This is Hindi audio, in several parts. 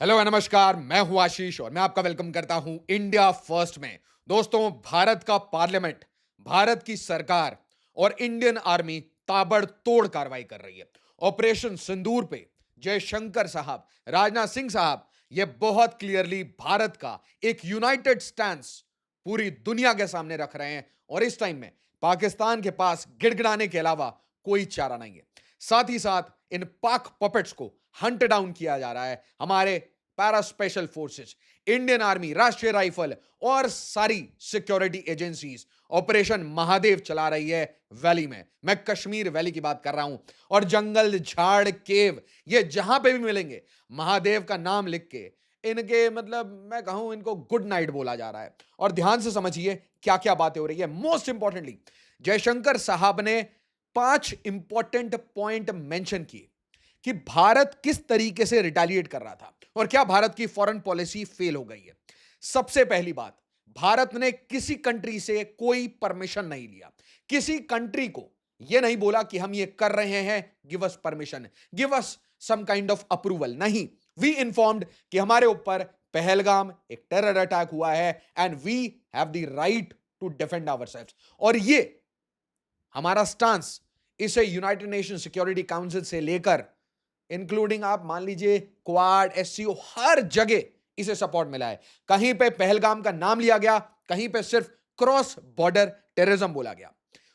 हेलो नमस्कार, मैं हूं आशीष और मैं आपका वेलकम करता हूं इंडिया फर्स्ट में। दोस्तों, भारत का पार्लियामेंट, भारत की सरकार और इंडियन आर्मी ताबड़तोड़ कार्रवाई कर रही है। ऑपरेशन सिंदूर पे जयशंकर साहब, राजनाथ सिंह साहब, ये बहुत क्लियरली भारत का एक यूनाइटेड स्टैंस पूरी दुनिया के सामने रख रहे हैं और इस टाइम में पाकिस्तान के पास गिड़गिड़ाने के अलावा कोई चारा नहीं है। साथ ही साथ इन पाक पपेट्स को हंट डाउन किया जा रहा है। हमारे para special forces, Indian army, राष्ट्रीय राइफल और सारी सिक्योरिटी एजेंसीज ऑपरेशन महादेव चला रही है वैली में। मैं कश्मीर वैली की बात कर रहा हूं और जंगल, झाड़, केव, ये जहां पे भी मिलेंगे महादेव का नाम लिख के इनके मतलब मैं कहूं इनको गुड नाइट बोला जा रहा है। और ध्यान से समझिए क्या क्या बातें हो रही है। मोस्ट इंपॉर्टेंटली जयशंकर साहब ने 5 इंपॉर्टेंट पॉइंट मेंशन किए कि भारत किस तरीके से रिटेलिएट कर रहा था और क्या भारत की फॉरेन पॉलिसी फेल हो गई है। सबसे पहली बात, भारत ने किसी कंट्री से कोई परमिशन नहीं लिया। किसी कंट्री को यह नहीं बोला कि हम ये कर रहे हैं, give us permission, give us some kind of approval. नहीं, वी इन्फॉर्म्ड कि हमारे ऊपर पहलगाम एक टेरर अटैक हुआ है and we have the right to defend ourselves. और ये हमारा स्टांस इसे यूनाइटेड नेशन सिक्योरिटी काउंसिल से लेकर इंक्लूडिंग आप मान लीजिए क्वाड, एससीओ, हर जगह इसे सपोर्ट मिला है। कहीं पे पहलगाम का नाम लिया गया, कहीं पे सिर्फ क्रॉस बॉर्डर टेररिज्म बोला गया।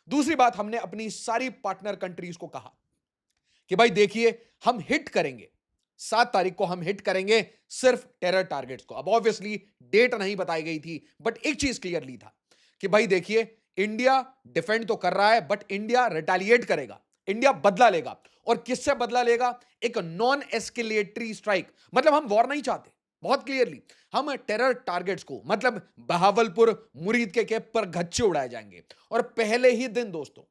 दूसरी बात, हमने अपनी सारी पार्टनर कंट्रीज को कहा कि भाई देखिए, हम हिट करेंगे 7 तारीख को, हम हिट करेंगे सिर्फ टेरर टारगेट्स को। अब ऑब्वियसली डेट नहीं बताई गई थी, बट एक चीज क्लियरली था कि भाई देखिए, इंडिया डिफेंड तो कर रहा है बट इंडिया रिटेलिएट करेगा, इंडिया बदला लेगा। और किससे बदला लेगा? एक नॉन एस्केलेटरी स्ट्राइक। मतलब हम वॉर नहीं चाहते, बहुत क्लियरली हम टेरर टारगेट्स को, मतलब बहावलपुर, मुरीद के पर गच्चे उड़ाए जाएंगे। और पहले ही दिन दोस्तों,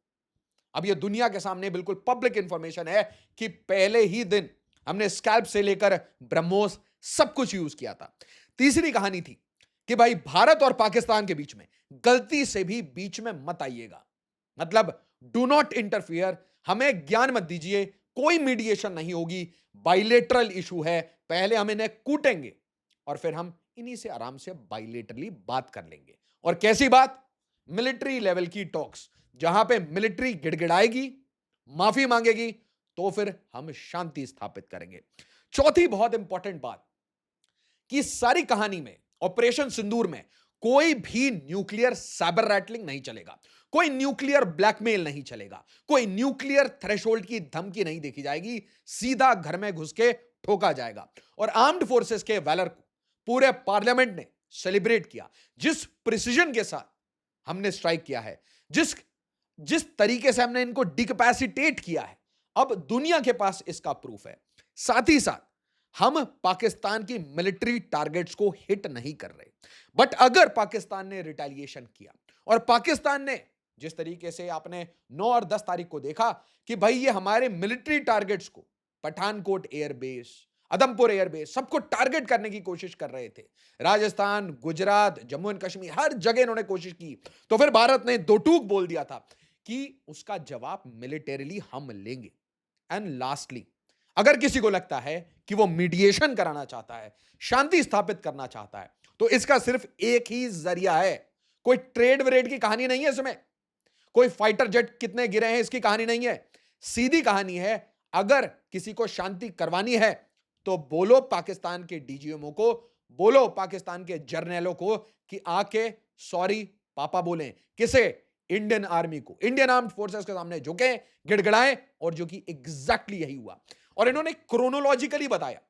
अब यह दुनिया के सामने बिल्कुल पब्लिक इंफॉर्मेशन है कि पहले ही दिन हमने स्कैल्प से लेकर ब्रह्मोस सब कुछ यूज किया था। तीसरी कहानी थी कि भाई भारत और पाकिस्तान के बीच में गलती से भी बीच में मत आइएगा। मतलब डू नॉट इंटरफियर, हमें ज्ञान मत दीजिए, कोई मीडिएशन नहीं होगी, बाइलेटरल इशू है। पहले हम इन्हें कूटेंगे और फिर हम इन्हीं से आराम से बाइलेटरली बात कर लेंगे। और कैसी बात? मिलिट्री लेवल की टॉक्स, जहां पे मिलिट्री गिड़गिड़ाएगी, माफी मांगेगी, तो फिर हम शांति स्थापित करेंगे। चौथी बहुत इंपॉर्टेंट बात कि सारी कहानी में, ऑपरेशन सिंदूर में, कोई भी न्यूक्लियर साइबर रैटलिंग नहीं चलेगा, कोई न्यूक्लियर ब्लैकमेल नहीं चलेगा, कोई न्यूक्लियर थ्रेशोल्ड की धमकी नहीं देखी जाएगी। सीधा घर में घुस के ठोका जाएगा। और आर्म्ड फोर्सेस के वैलर को पूरे पार्लियामेंट ने सेलिब्रेट किया। जिस प्रिसीजन के साथ हमने स्ट्राइक किया है, जिस जिस तरीके से हमने इनको डिकैपेसिटेट किया है, अब दुनिया के पास इसका प्रूफ है। साथ ही साथ हम पाकिस्तान की मिलिट्री टारगेट्स को हिट नहीं कर रहे। बट अगर पाकिस्तान ने रिटेलिएशन किया और पाकिस्तान ने जिस तरीके से आपने 9 और 10 तारीख को देखा कि भाई ये हमारे मिलिट्री टारगेट्स को पठानकोट एयरबेस, अदमपुर एयरबेस, सबको टारगेट करने की कोशिश कर रहे थे। राजस्थान, गुजरात, जम्मू एंड कश्मीर, हर जगह इन्होंने कोशिश की। तो फिर भारत ने दो टूक बोल दिया था कि उसका जवाब मिलिटरीली हम लेंगे। एंड लास्टली, अगर किसी को लगता है कि वो मीडिएशन कराना चाहता है, शांति स्थापित करना चाहता है, तो इसका सिर्फ एक ही जरिया है। कोई ट्रेड व्रेड की कहानी नहीं है इसमें, कोई फाइटर जेट कितने गिरे हैं इसकी कहानी नहीं है। सीधी कहानी है, अगर किसी को शांति करवानी है तो बोलो पाकिस्तान के डीजीएमओ को, बोलो पाकिस्तान के जर्नलों को कि आके सॉरी पापा बोलें। किसे? इंडियन आर्मी को, इंडियन आर्म्ड फोर्सेस के सामने झुके, गिड़गिड़ाएं। और जो कि एग्जैक्टली यही हुआ। और इन्होंने क्रोनोलॉजिकली बताया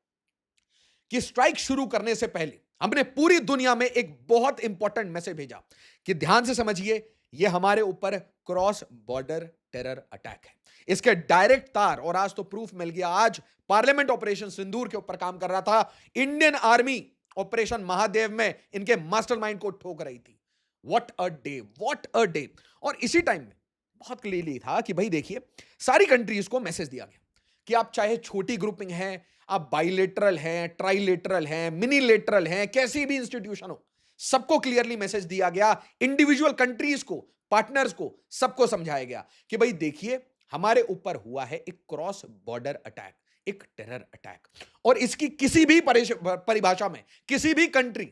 कि स्ट्राइक शुरू करने से पहले हमने पूरी दुनिया में एक बहुत इंपॉर्टेंट मैसेज भेजा कि ध्यान से समझिए, यह हमारे ऊपर क्रॉस बॉर्डर टेरर अटैक है। इसके डायरेक्ट तार, और आज तो प्रूफ मिल गया। आज पार्लियामेंट ऑपरेशन सिंदूर के ऊपर काम कर रहा था, इंडियन आर्मी ऑपरेशन महादेव में इनके मास्टरमाइंड को ठोक रही थी। What a day, what a day. और इसी टाइम में बहुत क्लियरली था कि भाई देखिए, सारी कंट्रीज को मैसेज दिया गया कि आप चाहे छोटी ग्रुपिंग हैं, आप बाइलेटरल हैं, ट्राइलेटरल हैं, मिनीलेटरल हैं, कैसी भी इंस्टीट्यूशन हो, सबको क्लियरली मैसेज दिया गया। इंडिविजुअल कंट्रीज को, पार्टनर्स को, सबको समझाया गया कि भाई देखिए, हमारे ऊपर हुआ है एक क्रॉस बॉर्डर अटैक। एक टेरर अटैक, और इसकी किसी भी परिभाषा में किसी भी कंट्री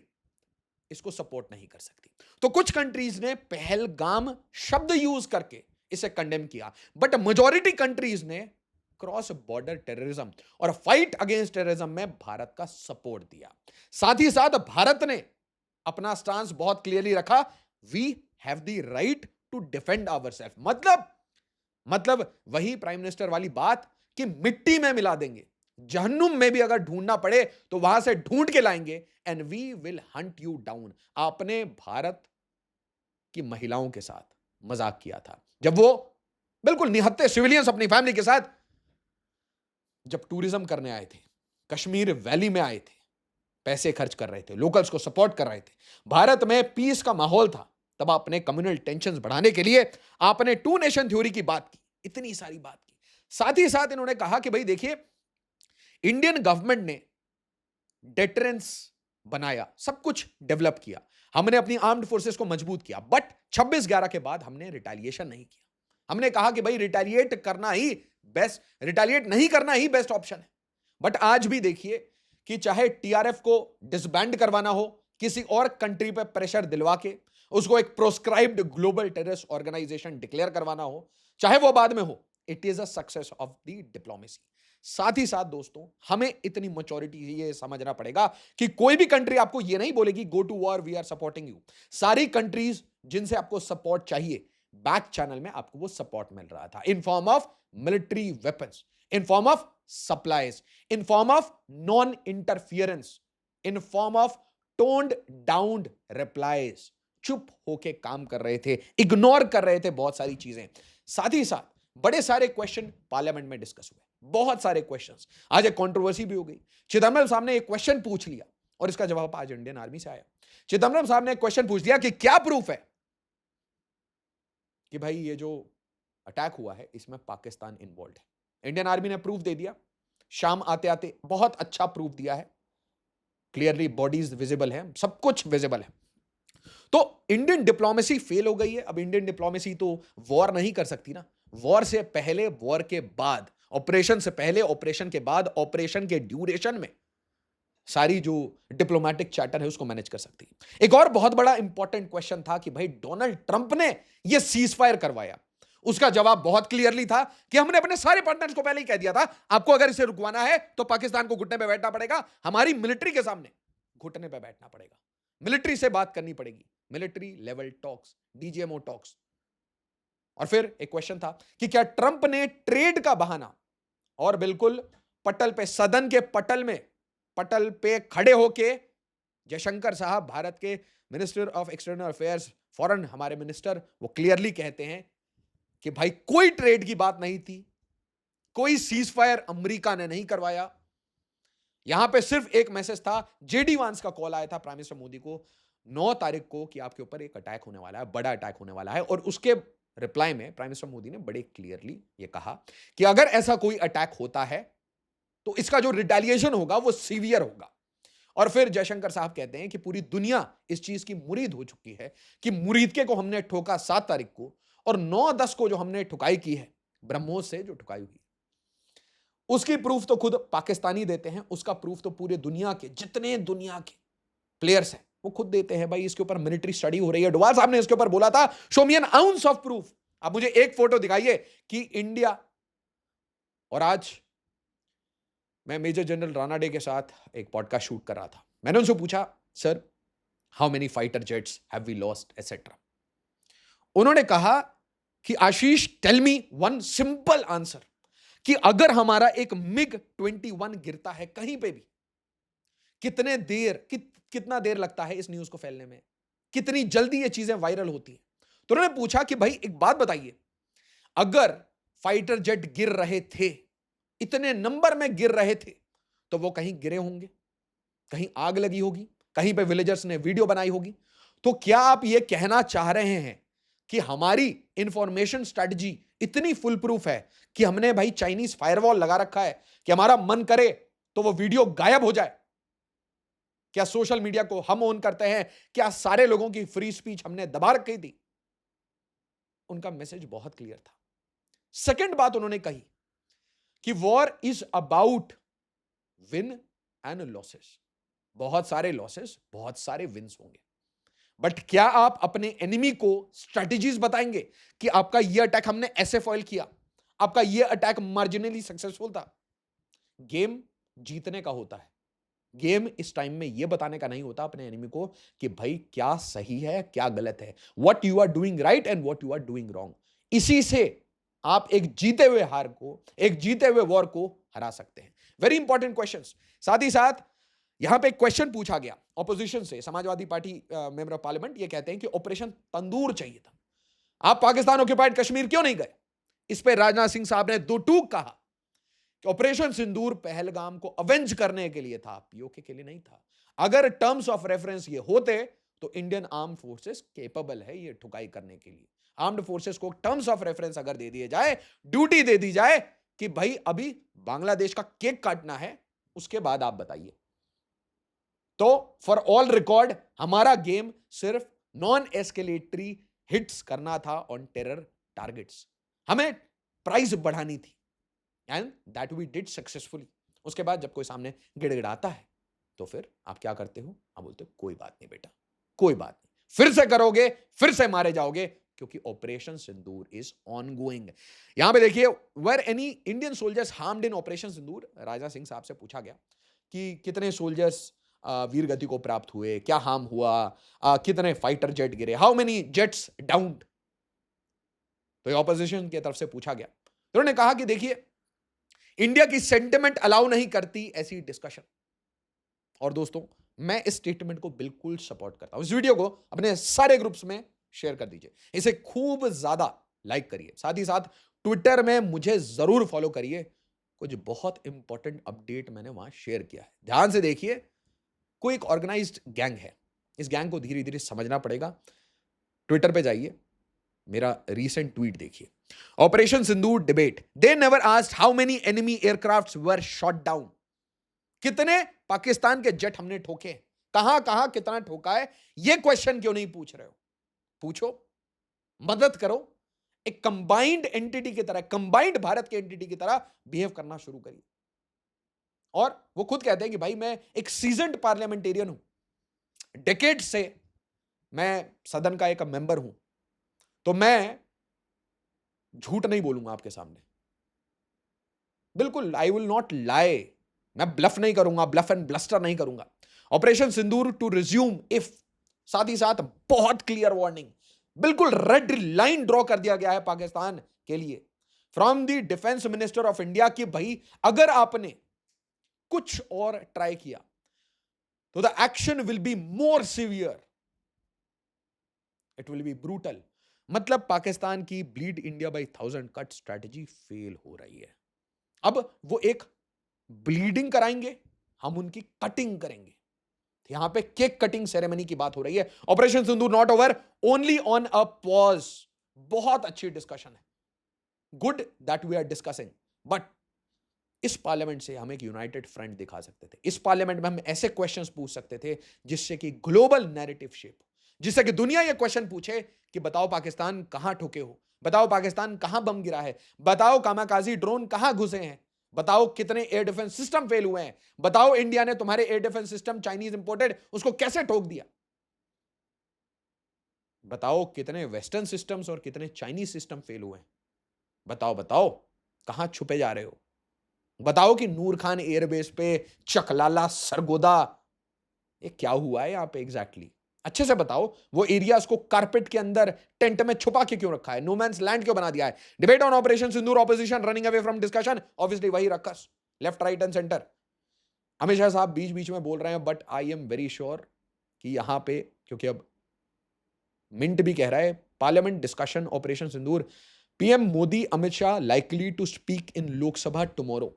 इसको सपोर्ट नहीं कर सकती। तो कुछ कंट्रीज ने पहलगाम शब्द यूज करके इसे कंडेम किया, बट मेजॉरिटी कंट्रीज ने क्रॉस बॉर्डर टेररिज्म और फाइट अगेंस्ट टेररिज्म में भारत का सपोर्ट दिया। साथ ही साथ भारत ने अपना स्टांस बहुत क्लियरली रखा, we have the right to defend ourself. मतलब वही प्राइम मिनिस्टर वाली बात कि मिट्टी में मिला देंगे, जहन्नुम में भी अगर ढूंढना पड़े तो वहां से ढूंढ के लाएंगे, and we will hunt you down. आपने भारत की महिलाओं के साथ मजाक किया था जब वो बिल्कुल निहत्थे सिविलियंस अपनी फैमिली के साथ जब टूरिज्म करने आए थे, कश्मीर वैली में आए थे, पैसे खर्च कर रहे थे, लोकल्स को सपोर्ट कर रहे थे, भारत में पीस का माहौल था, तब आपने कम्युनल टेंशंस बढ़ाने के लिए आपने टू नेशन थ्योरी की बात की, इतनी सारी बात की। साथ ही साथ इन्होंने कहा कि भाई देखिए, इंडियन गवर्नमेंट ने डेटरेंस बनाया, सब कुछ डेवलप किया, हमने अपनी आर्म्ड फोर्सेस को मजबूत किया, बट 26/11 के बाद हमने रिटेलिएशन नहीं किया। हमने कहा कि भाई रिटेलिएट नहीं करना ही बेस्ट ऑप्शन है। बट आज भी देखिए कि चाहे टीआरएफ को डिसबैंड करवाना हो, किसी और कंट्री पे प्रेशर दिलवा के उसको एक proscribed global terrorist organisation declare करवाना हो, चाहे वो बाद में हो, it is a success of the diplomacy. साथ ही साथ दोस्तों, हमें इतनी मैच्योरिटी ये समझना पड़ेगा कि कोई भी कंट्री आपको ये नहीं बोलेगी go to war, we are supporting you. सारी कंट्रीज जिनसे आपको सपोर्ट चाहिए, बैक चैनल में आपको वो सपोर्ट मिल रहा था, in form of military weapons, in form of supplies, in form of non interference, in form of toned down replies. चुप होके काम कर रहे थे, इग्नोर कर रहे थे बहुत सारी चीजें। साथ ही साथ बड़े सारे क्वेश्चन पार्लियामेंट में डिस्कस हुए, बहुत सारे क्वेश्चंस। आज एक कंट्रोवर्सी भी हो गई। चिदम्बरम साहब ने एक क्वेश्चन पूछ लिया और इसका जवाब आज इंडियन आर्मी से आया। चिदम्बरम साहब ने एक क्वेश्चन पूछ दिया कि क्या प्रूफ है कि भाई ये जो अटैक हुआ है इसमें पाकिस्तान इन्वॉल्व है। इंडियन आर्मी ने प्रूफ दे दिया, शाम आते आते बहुत अच्छा प्रूफ दिया है, क्लियरली बॉडीज विजिबल है, सब कुछ विजिबल है। तो इंडियन डिप्लोमेसी फेल हो गई है। अब इंडियन डिप्लोमेसी तो वॉर नहीं कर सकती ना, वॉर से पहले, वॉर के बाद, ऑपरेशन से पहले, ऑपरेशन के बाद, ऑपरेशन के ड्यूरेशन में सारी जो डिप्लोमेटिक चार्टर है उसको मैनेज कर सकती है। एक और बहुत बड़ा इंपॉर्टेंट क्वेश्चन था कि भाई डोनाल्ड ट्रंप ने यह सीज फायर करवाया, उसका जवाब बहुत क्लियरली था कि हमने अपने सारे पार्टनर्स को पहले ही कह दिया था, आपको अगर इसे रुकवाना है तो पाकिस्तान को घुटने पे बैठना पड़ेगा, हमारी मिलिट्री के सामने घुटने पे बैठना पड़ेगा, मिलिट्री से बात करनी पड़ेगी, military level talks, DGMO talks. और फिर एक क्वेश्चन था कि क्या ट्रंप ने ट्रेड का बहाना, और बिल्कुल पटल पे, सदन के पटल पे खड़े होके जयशंकर साहब, भारत के minister of external affairs, foreign हमारे मिनिस्टर, वो क्लियरली कहते हैं कि भाई कोई ट्रेड की बात नहीं थी, कोई सीज फायर अमेरिका ने नहीं करवाया। यहां पे सिर्फ एक मैसेज था, जेडी वांस का कॉल आया था प्राइम मिनिस्टर मोदी को 9 तारीख को कि आपके ऊपर एक अटैक होने वाला है, बड़ा अटैक होने वाला है, और उसके रिप्लाई में प्राइम मिनिस्टर मोदी ने बड़े क्लियरली ये कहा कि अगर ऐसा कोई अटैक होता है तो इसका जो रिटेलिएशन होगा वो सीवियर होगा। और फिर जयशंकर साहब कहते हैं कि पूरी दुनिया इस चीज की मुरीद हो चुकी है कि मुरीदके को हमने ठोका 7 तारीख को, और 9-10 को जो हमने ठुकाई की है, ब्रह्मोस से जो ठुकाई हुई, उसकी प्रूफ तो खुद पाकिस्तानी देते हैं, उसका प्रूफ तो पूरे दुनिया के जितने दुनिया के प्लेयर्स हैं वो खुद देते हैं। भाई इसके ऊपर मिलिट्री स्टडी हो रही है, डोवाल साहब ने इसके ऊपर बोला था, show me N ounce of proof. आप मुझे एक फोटो दिखाइए कि इंडिया, और आज मैं मेजर जनरल रानाडे के साथ एक पॉडकास्ट शूट कर रहा था, मैंने उनसे पूछा, sir how many fighter jets have we lost etcetera. उन्होंने कहा कि Ashish tell me one simple answer, कि अगर हमारा एक मिग 21 गिरता है कहीं पे भी, कितना देर लगता है इस न्यूज को फैलने में, कितनी जल्दी ये चीजें वायरल होती हैं। तो उन्होंने पूछा कि भाई एक बात बताइए, अगर फाइटर जेट गिर रहे थे, इतने नंबर में गिर रहे थे, तो वो कहीं गिरे होंगे, कहीं आग लगी होगी, कहीं पे विलेजर्स ने वीडियो बनाई होगी। तो क्या आप ये कहना चाह रहे हैं कि हमारी इंफॉर्मेशन स्ट्रेटजी इतनी फुल प्रूफ है कि हमने भाई चाइनीज फायरवॉल लगा रखा है कि हमारा मन करे तो वो वीडियो गायब हो जाए? क्या सोशल मीडिया को हम ऑन करते हैं? क्या सारे लोगों की फ्री स्पीच हमने दबा रखी थी? उनका मैसेज बहुत क्लियर था। सेकंड बात उन्होंने कही कि war is about win and losses. बहुत सारे लॉसेस, बहुत सारे विन्स होंगे, बट क्या आप अपने एनिमी को स्ट्रेटेजीज बताएंगे कि आपका यह अटैक हमने ऐसे फॉइल किया, आपका यह अटैक मार्जिनली सक्सेसफुल था। गेम जीतने का होता है। गेम इस टाइम में यह बताने का नहीं होता अपने एनिमी को कि भाई क्या सही है क्या गलत है, what you are doing right and what you are doing wrong. इसी से आप एक जीते हुए हार को, एक जीते हुए वॉर को हरा सकते हैं। Very important questions. साथ ही साथ यहां पे एक क्वेश्चन पूछा गया ऑपोजिशन से, Samajwadi party member of parliament ये कहते हैं कि ऑपरेशन तंदूर चाहिए था, आप पाकिस्तान ऑक्युपाइड कश्मीर क्यों नहीं गए। इस पे राजनाथ सिंह साहब ने दो टूक कहा कि ऑपरेशन सिंदूर पहलगाम को अवेंज करने के लिए था, पीओके के लिए नहीं था। अगर टर्म्स ऑफ रेफरेंस ये होते तो इंडियन आर्म फोर्सेस केपेबल है ये ठुकाई करने के लिए। आर्म्ड फोर्सेस को टर्म्स ऑफ रेफरेंस अगर दे दिए जाए, ड्यूटी दे दी जाए कि भाई अभी बांग्लादेश का केक काटना है, उसके बाद आप बताइए। तो फॉर ऑल रिकॉर्ड हमारा गेम सिर्फ नॉन एस्केलेटरी हिट्स करना था ऑन टेरर टारगेट्स, हमें प्राइस बढ़ानी थी and that we did successfully. उसके बाद जब कोई सामने गिड़गिड़ाता है तो फिर आप क्या करते हो, आप बोलते हो कोई बात नहीं बेटा, कोई बात नहीं, फिर से करोगे, फिर से मारे जाओगे, क्योंकि operation Sindoor is on going. यहां पे देखिए, were any Indian soldiers harmed in operation Sindoor, Raja Singh साहब से पूछा गया कि कितने सोल्जर्स वीर गति को प्राप्त हुए, क्या हार्म हुआ, कितने फाइटर जेट गिरे, हाउ मेनी जेट्स डाउन्ड। तो ये ऑपोजिशन की तरफ से पूछा गया, तो उन्होंने कहा कि देखिए इंडिया की सेंटिमेंट अलाउ नहीं करती ऐसी डिस्कशन। और दोस्तों मैं इस स्टेटमेंट को बिल्कुल सपोर्ट करता हूं। इस वीडियो को अपने सारे ग्रुप्स में शेयर कर दीजिए, इसे खूब ज्यादा लाइक करिए, साथ ही साथ ट्विटर में मुझे जरूर फॉलो करिए, कुछ बहुत इंपॉर्टेंट अपडेट मैंने वहां शेयर किया है, ध्यान से देखिए। कोई एक ऑर्गेनाइज्ड गैंग है, इस गैंग को धीरे धीरे समझना पड़ेगा। ट्विटर पे जाइए, मेरा रीसेंट ट्वीट देखिए, operation Sindoor debate, they never asked how many enemy aircrafts were shot down. कितने पाकिस्तान के जेट हमने ठोके, कहां कहां कितना ठोका है, यह क्वेश्चन क्यों नहीं पूछ रहे हो। पूछो, मदद करो, एक कंबाइंड एंटिटी की तरह, कंबाइंड भारत के एंटिटी की तरह बिहेव करना शुरू करिए। और वो खुद कहते हैं कि भाई मैं एक सीजन्ड पार्लियामेंटेरियन हूं, डेकेड से मैं सदन का एक मेंबर हूं, तो मैं झूठ नहीं बोलूंगा आपके सामने, बिल्कुल आई विल नॉट लाई, मैं ब्लफ नहीं करूंगा, ब्लफ एंड ब्लस्टर नहीं करूंगा। Operation Sindoor to resume if, साथ ही साथ बहुत क्लियर वार्निंग, बिल्कुल रेड लाइन ड्रॉ कर दिया गया है पाकिस्तान के लिए from the defence minister of India कि भाई अगर आपने कुछ और ट्राई किया तो the action will be more severe, it will be brutal. मतलब पाकिस्तान की bleed India by 1000 cut strategy fail हो रही है। अब वो एक ब्लीडिंग कराएंगे, हम उनकी कटिंग करेंगे। यहां पे केक कटिंग सेरेमनी की बात हो रही है। Operation Sindoor not over, only on a pause. बहुत अच्छी डिस्कशन है, good that we are discussing, but इस पार्लियामेंट से हम एक यूनाइटेड फ्रंट दिखा सकते थे। इस पार्लियामेंट में हम ऐसे क्वेश्चंस पूछ सकते थे जिससे कि ग्लोबल नैरेटिव शेप, जिससे कि दुनिया ये क्वेश्चन पूछे कि बताओ पाकिस्तान कहां ठोके हो, बताओ पाकिस्तान कहां बम गिरा है, बताओ कामाकाजी ड्रोन कहां घुसे हैं, बताओ कितने एयर डिफेंस सिस्टम फेल हुए हैं, बताओ इंडिया ने तुम्हारे air defence system Chinese imported उसको कैसे ठोक दिया, बताओ कितने वेस्टर्न सिस्टम्स और कितने चाइनीज सिस्टम फेल हुए हैं, बताओ बताओ कहां छुपे जा रहे हो, बताओ कि नूर खान एयरबेस पे चकलाला सरगोदा ये क्या हुआ है यहां पे एग्जैक्टली, अच्छे से बताओ। वो एरियाज को कारपेट के अंदर टेंट में छुपा के क्यों रखा है, नो मैंस लैंड क्यों बना दिया है। Debate on operation Sindoor, opposition running away from discussion, obviously वही रखस, left right and centre. Amit Shah साहब बीच बीच में बोल रहे हैं, but I am very sure कि यहां पे, क्योंकि अब मिंट भी कह रहा है parliament discussion operation Sindoor, PM Modi Amit Shah likely to speak in Lok Sabha tomorrow,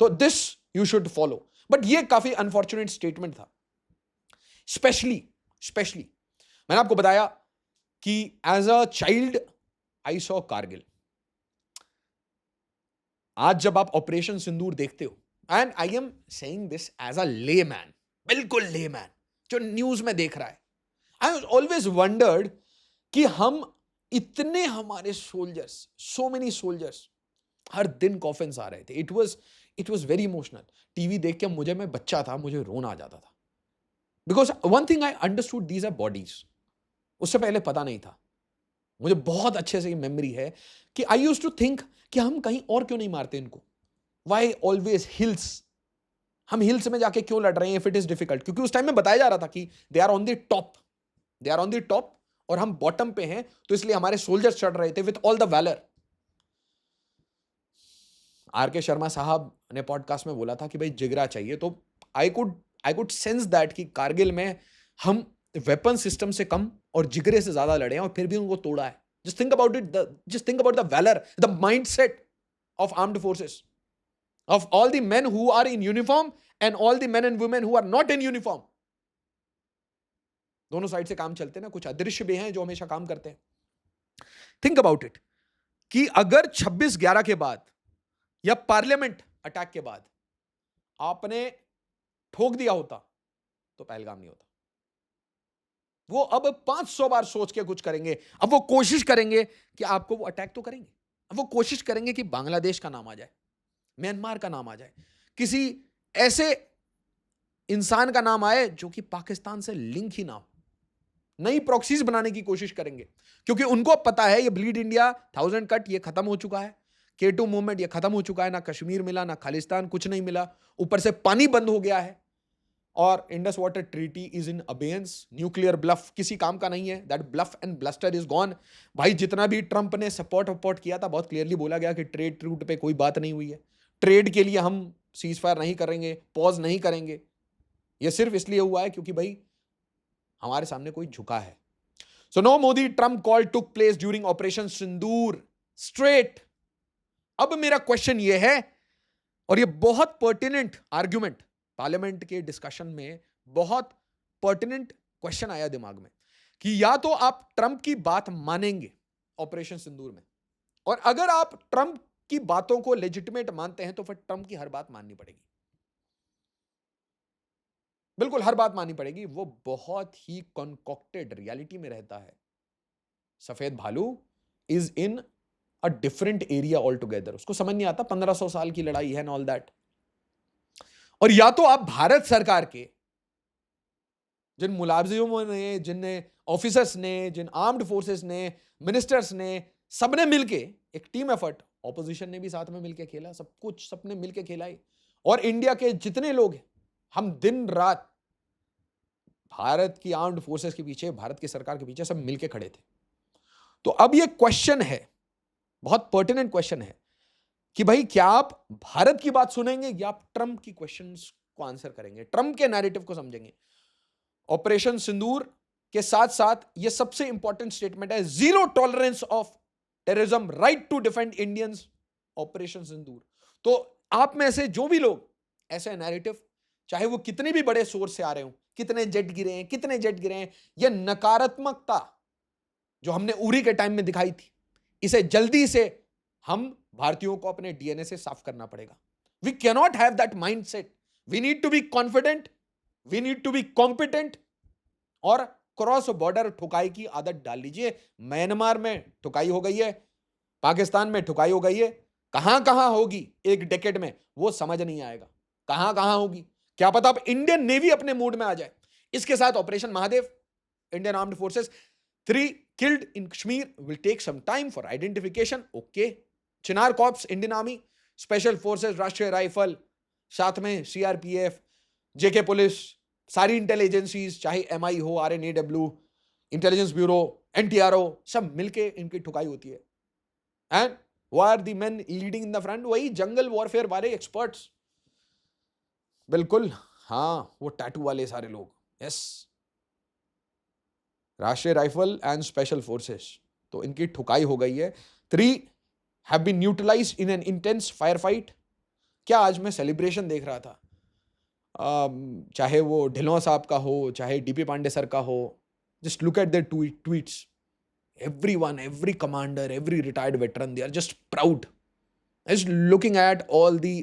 तो this you should follow. But ये काफी अनफॉर्चुनेट स्टेटमेंट था, स्पेशली मैंने आपको बताया कि as a child I saw Kargil. आज जब आप ऑपरेशन सिंदूर देखते हो, and I am saying this as a layman, बिल्कुल लेमैन जो न्यूज में देख रहा है, आई ऑलवेज वंडर्ड कि हम इतने, हमारे सोल्जर्स, सो मेनी सोल्जर्स हर दिन कॉफिन्स आ रहे थे. It was very emotional. TV देख के मैं बच्चा था, मुझे रोना आ जाता था. Because one thing I understood, these are bodies. उससे पहले पता नहीं था. मुझे बहुत अच्छे से मेमोरी है कि आई यूज टू थिंक कि हम कहीं और क्यों नहीं मारते इनको. Why always hills. हम हिल्स में जाके क्यों लड़ रहे हैं इफ इट इज डिफिकल्ट. क्योंकि उस टाइम में बताया जा रहा था कि they are on the top, they are on the top और हम बॉटम पे हैं, तो इसलिए हमारे सोल्जर्स चढ़ रहे थे with all the valour. R K Sharma साहब ने पॉडकास्ट में बोला था कि भाई जिगरा चाहिए. तो आई कुड सेंस दैट कि कारगिल में हम वेपन सिस्टम से कम और जिगरे से ज्यादा लड़े हैं और फिर भी उनको तोड़ा है. Just think about it, just think about the valour, the mindset of armed forces, of all the men who are in uniform and all the men and women who are not in uniform. दोनों साइड से काम चलते हैं ना. कुछ अदृश्य भी हैं जो हमेशा काम करते हैं. थिंक अबाउट इट कि अगर 26/11 के बाद या पार्लियामेंट अटैक के बाद आपने ठोक दिया होता तो पहलगाम नहीं होता. वो अब 500 बार सोच के कुछ करेंगे. अब वो कोशिश करेंगे कि आपको वो अटैक तो करेंगे. अब वो कोशिश करेंगे कि बांग्लादेश का नाम आ जाए, म्यांमार का नाम आ जाए, किसी ऐसे इंसान का नाम आए जो कि पाकिस्तान से लिंक ही ना हो. नई प्रॉक्सीज बनाने की कोशिश करेंगे क्योंकि उनको पता है ये ब्लीड इंडिया, 1000 कट ये खत्म हो चुका है. K2 मूवमेंट ये खत्म हो चुका है. ना कश्मीर मिला, ना खालिस्तान, कुछ नहीं मिला. ऊपर से पानी बंद हो गया है और Indus water treaty is in abeyance. Nuclear bluff किसी काम का नहीं है. That bluff and bluster is gone. भाई जितना भी ट्रंप ने सपोर्ट किया था, बहुत क्लियरली बोला गया कि ट्रेड रूट पे कोई बात नहीं हुई है. ट्रेड के लिए हम सीज फायर नहीं करेंगे, पॉज नहीं करेंगे. यह सिर्फ इसलिए हुआ है क्योंकि भाई हमारे सामने कोई झुका है. So no Modi Trump call took place during operation Sindoor straight. अब मेरा क्वेश्चन यह है, और यह बहुत पर्टिनेंट आर्ग्यूमेंट पार्लियामेंट के डिस्कशन में, बहुत पर्टिनेंट क्वेश्चन आया दिमाग में कि या तो आप ट्रंप की बात मानेंगे ऑपरेशन सिंदूर में, और अगर आप ट्रंप की बातों को लेजिटिमेट मानते हैं तो फिर ट्रंप की हर बात माननी पड़ेगी. बिल्कुल हर बात माननी पड़ेगी. वो बहुत ही कॉन्कॉक्टेड रियलिटी में रहता है. सफेद भालू is in a different area all together. उसको समझ नहीं आता 1500 साल की लड़ाई है एंड ऑल दैट. और या तो आप भारत सरकार के जिन मुलाजिमों ने, जिन ऑफिसर्स ने, जिन आर्म्ड फोर्सेस ने, मिनिस्टर्स ने, सबने मिलके एक टीम एफर्ट, ऑपोजिशन ने भी साथ में मिलके खेला, सब कुछ सबने मिलके खेला है. और इंडिया के जितने लोग हैं, हम दिन रात भारत की आर्म्ड फोर्सेस के पीछे, भारत की सरकार के पीछे सब मिलके खड़े थे. तो अब ये क्वेश्चन है, बहुत पर्टिनेंट क्वेश्चन है कि भाई क्या आप भारत की बात सुनेंगे या आप ट्रंप की क्वेश्चंस को आंसर करेंगे, ट्रंप के नैरेटिव को समझेंगे. ऑपरेशन सिंदूर के साथ साथ ये सबसे इंपॉर्टेंट स्टेटमेंट है, zero tolerance of terrorism, right to defend Indians, operation Sindoor. तो आप में से जो भी लोग ऐसे नैरेटिव, चाहे वो कितने भी बड़े सोर्स से आ रहे हो, कितने जेट गिरे हैं, ये नकारात्मकता जो हमने उरी के टाइम में दिखाई थी, इसे जल्दी से हम भारतीयों को अपने डीएनए से साफ करना पड़ेगा. We cannot have that mindset. We need to be confident, we need to be competent. और क्रॉस बॉर्डर ठुकाई की आदत डाल लीजिए. म्यांमार में ठुकाई हो गई है, पाकिस्तान में ठुकाई हो गई है, कहां कहां होगी एक डेकेड में वो समझ नहीं आएगा. कहां कहां होगी क्या पता. अब इंडियन नेवी अपने मूड में आ जाए. इसके साथ operation Mahadev, Indian armed forces 3 killed in Kashmir will take some time for identification. Okay. Chinar corps, Indian army, special forces, राष्ट्रीय राइफल, साथ में सीआरपीएफ, जेके पुलिस, सारी इंटेलिजेंसीज, चाहे एमआई हो, आरएनएडब्ल्यू, इंटेलिजेंस ब्यूरो, एनटीआरओ, सब मिलके इनकी ठुकाई होती है. एंड वो are the men leading in the front, वही जंगल वॉरफेयर वाले एक्सपर्ट्स. बिल्कुल हाँ, वो टैटू वाले सारे लोग. यस, राष्ट्रीय राइफल एंड स्पेशल फोर्सेस. तो इनकी ठुकाई हो गई है. 3 have been neutralized in an intense firefight. क्या आज मैं सेलिब्रेशन देख रहा था, चाहे वो ढिल्लों साहब का हो, चाहे डीपी पांडे सर का हो. Just look at there tweets. Everyone, every commander, every retired veteran, they are just proud. Just looking at all the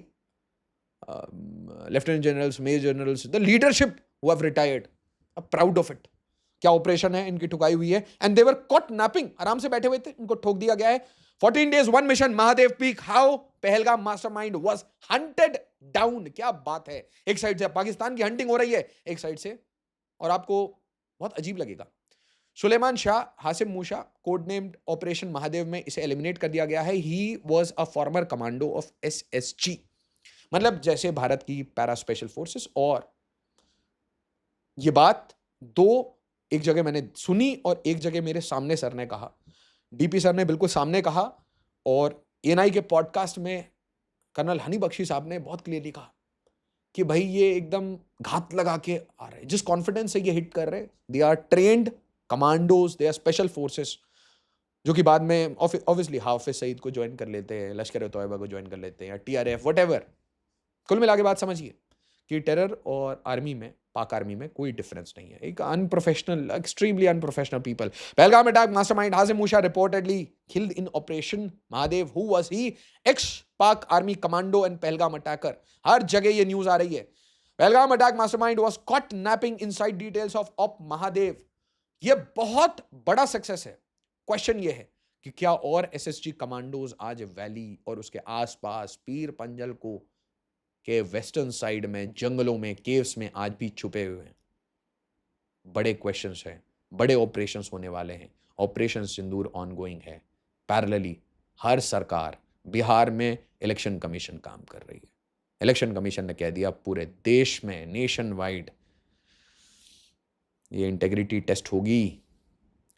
lieutenant generals, major generals, the leadership who have retired, are proud of it. क्या ऑपरेशन है, इनकी ठुकाई हुई है. And they were caught napping, आराम से बैठे हुए थे, इनको ठोक दिया गया है. 14 days, one mission, Mahadev Peak. How Pahalgam mastermind was hunted down. क्या बात है. एक साइड से पाकिस्तान की हंटिंग हो रही है, एक साइड से, और आपको बहुत अजीब लगेगा, सुलेमान शाह, हासिम मूसा, कोड नेम्ड ऑपरेशन महादेव में इसे एलिमिनेट कर दिया गया है. He was a former commando of SSG, मतलब जैसे भारत की पैरा स्पेशल फोर्सेस. और ये बात एक जगह मैंने सुनी और एक जगह मेरे सामने सर ने कहा. डीपी सर ने बिल्कुल सामने कहा, और एएनआई के पॉडकास्ट में कर्नल हनी बख्शी साहब ने बहुत क्लियरली कहा कि भाई ये एकदम घात लगा के आ रहे हैं. जिस कॉन्फिडेंस से ये हिट कर रहे हैं, they are trained commandos, they are special forces, जो कि बाद में ऑब्वियसली हाफिज सईद को ज्वाइन कर लेते हैं, लश्कर तोयबा को ज्वाइन कर लेते हैं, या टीआरएफ, व्हाटएवर. कुल मिला के बात समझिए कि टेरर और आर्मी में, पाक आर्मी में कोई डिफरेंस नहीं है. एक unprofessional, extremely unprofessional people. Pahalgam attack mastermind Hashim Musa reportedly killed in operation Mahadev. Who was he? Ex Pak army commando and Pahalgam attacker. हर जगह ये न्यूज आ रही है. Pahalgam attack mastermind was caught napping inside details of op Mahadev. ये बहुत बड़ा सक्सेस है. क्वेश्चन ये है कि क्या और एसएसजी कमांडोज आज वैली और उसके आसपास पीर पंजल को के वेस्टर्न साइड में, जंगलों में, केव्स में आज भी छुपे हुए हैं? बड़े क्वेश्चंस हैं, बड़े ऑपरेशंस होने वाले हैं. ऑपरेशन सिंदूर ऑनगोइंग है. पैरेलली हर सरकार, बिहार में इलेक्शन कमीशन काम कर रही है. इलेक्शन कमीशन ने कह दिया पूरे देश में, नेशन वाइड ये इंटेग्रिटी टेस्ट होगी.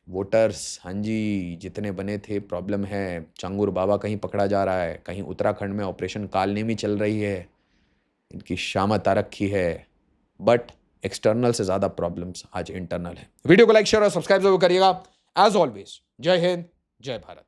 वोटर्स, हाँ जी, जितने बने थे, प्रॉब्लम है. चांगुर बाबा कहीं पकड़ा जा रहा है, कहीं उत्तराखंड में ऑपरेशन कालनेमी चल रही है, इनकी शामत आ रखी है. बट एक्सटर्नल से ज्यादा प्रॉब्लम्स आज इंटरनल है. वीडियो को लाइक, शेयर और सब्सक्राइब जरूर करिएगा. एज ऑलवेज, जय हिंद, जय भारत.